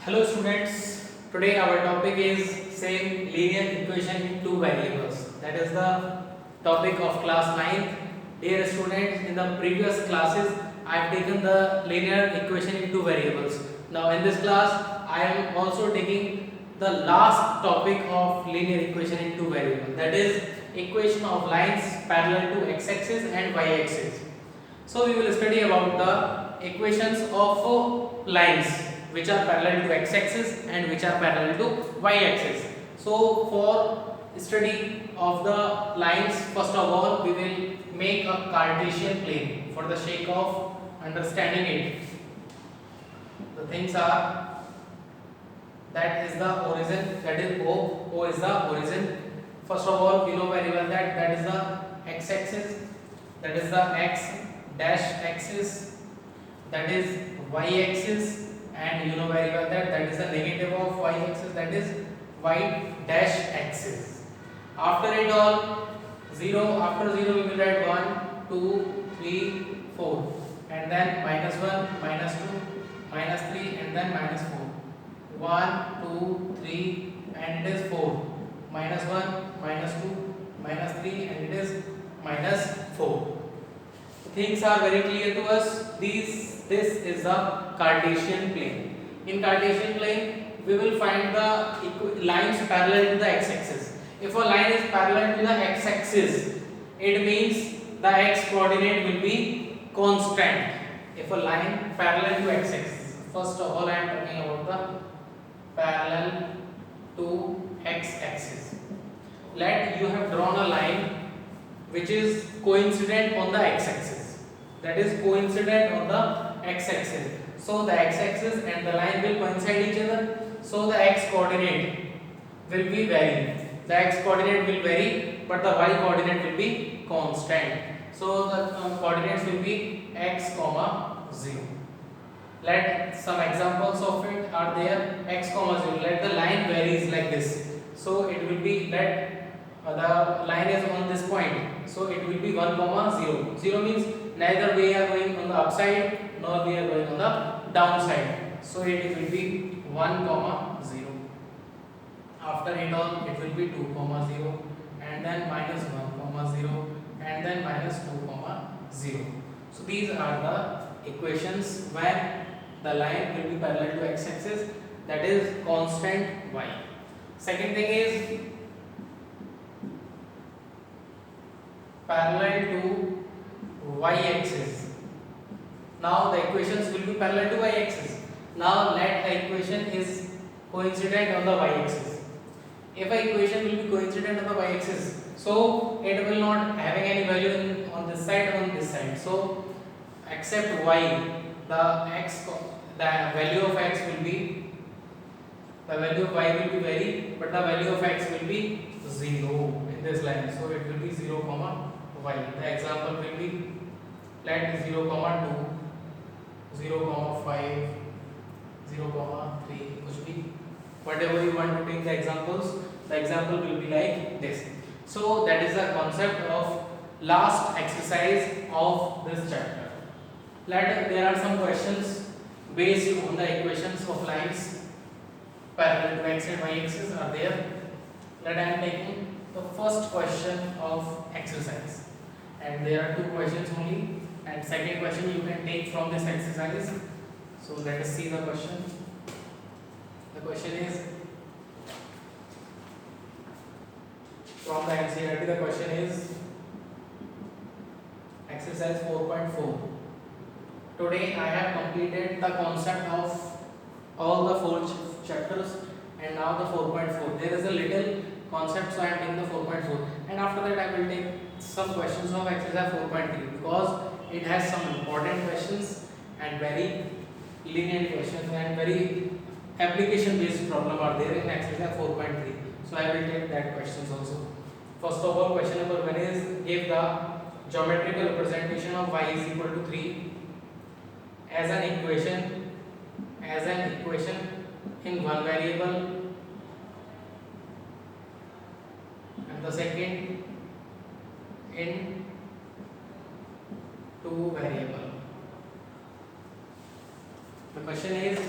Hello students, today our topic is same linear equation in two variables. That is the topic of class 9th. Dear students, in the previous classes I have taken the linear equation in two variables. Now in this class I am also taking the last topic of linear equation in two variables. That is equation of lines parallel to x-axis and y-axis. So we will study about the equations of lines which are parallel to x-axis and which are parallel to y-axis. So for study of the lines, first of all we will make a Cartesian plane for the sake of understanding it. The things are, that is the origin, that is O is the origin. First of all we know very well that that is the x-axis, that is the x dash axis, that is y-axis, and you know very well that that is the negative of y-axis, that is y dash axis. After it all, 0, after 0 we will write 1, 2, 3, 4, and then minus 1, minus 2, minus 3, and then minus 4. 1, 2, 3, and it is 4. Minus 1, minus 2, minus 3, and it is minus 4. Things are very clear to us. This is the Cartesian plane. In Cartesian plane, we will find the lines parallel to the x-axis. If a line is parallel to the x-axis, it means the x coordinate will be constant. If a line parallel to x-axis, first of all I am talking about the parallel to x-axis. Let you have drawn a line which is coincident on the x-axis. That is coincident on the x-axis. So the x-axis and the line will coincide each other. So the x coordinate will be vary. The x coordinate will vary, but the y coordinate will be constant. So the coordinates will be x, 0. Let some examples of it are there. X, 0. Let the line varies like this. So it will be that the line is on this point. So it will be 1, 0. 0 means neither we are going on the upside nor we are going on the downside. So it will be 1, 0. After it all, it will be 2, 0, and then minus 1, 0, and then minus 2, 0. So these are the equations when the line will be parallel to x-axis, that is constant y. Second thing is parallel to y-axis. Now the equations will be parallel to y-axis. Now let the equation is coincident on the y-axis. If an equation will be coincident on the y-axis, so it will not having any value on this side or on this side. So except y, the value of x will be, the value of y will be vary, but the value of x will be 0 in this line. So it will be 0, y. The example will be, let 0, 2, 0, 5, 0, 3, कुछ भी, whatever you want to take the examples, the example will be like this. So that is the concept of last exercise of this chapter. There are some questions based on the equations of lines parallel to x and y axis are there. Let I am taking the first question of exercise, and there are two questions only, and second question you can take from this exercise. So let us see the question. The question is from the NCERT. The question is exercise 4.4. Today I have completed the concept of all the 4 chapters, and now the 4.4. There is a little concept, so I am taking the 4.4, and after that I will take some questions of exercise 4.3 because it has some important questions and very lenient questions and very application based problem are there in exercise 4.3. So I will take that questions also. First of all, question number 1 is, give the geometrical representation of y is equal to 3 as an equation in one variable, and the second in two variable. The question is,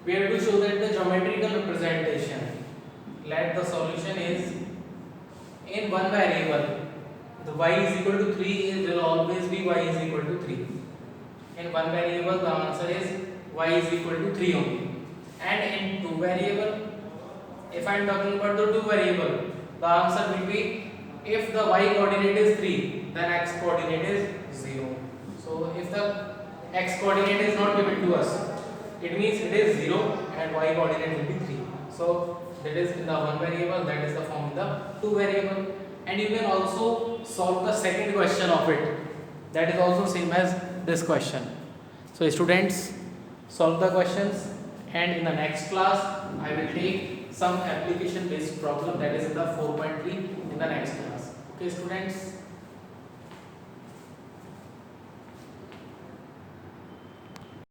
we have to show that the geometrical representation, let the solution is in one variable, the y is equal to 3 will always be y is equal to 3. In one variable the answer is y is equal to 3 only. And in two variable, if I am talking about the two variable, the answer will be, if the y coordinate is 3, then x coordinate is 0. So if the x coordinate is not given to us, it means it is 0 and y coordinate will be 3. So that is in the one variable, that is the form in the two variable. And you can also solve the second question of it, that is also same as this question. So students, solve the questions, and in the next class I will take some application based problem, that is in the 4.3 in the next class. Okay students.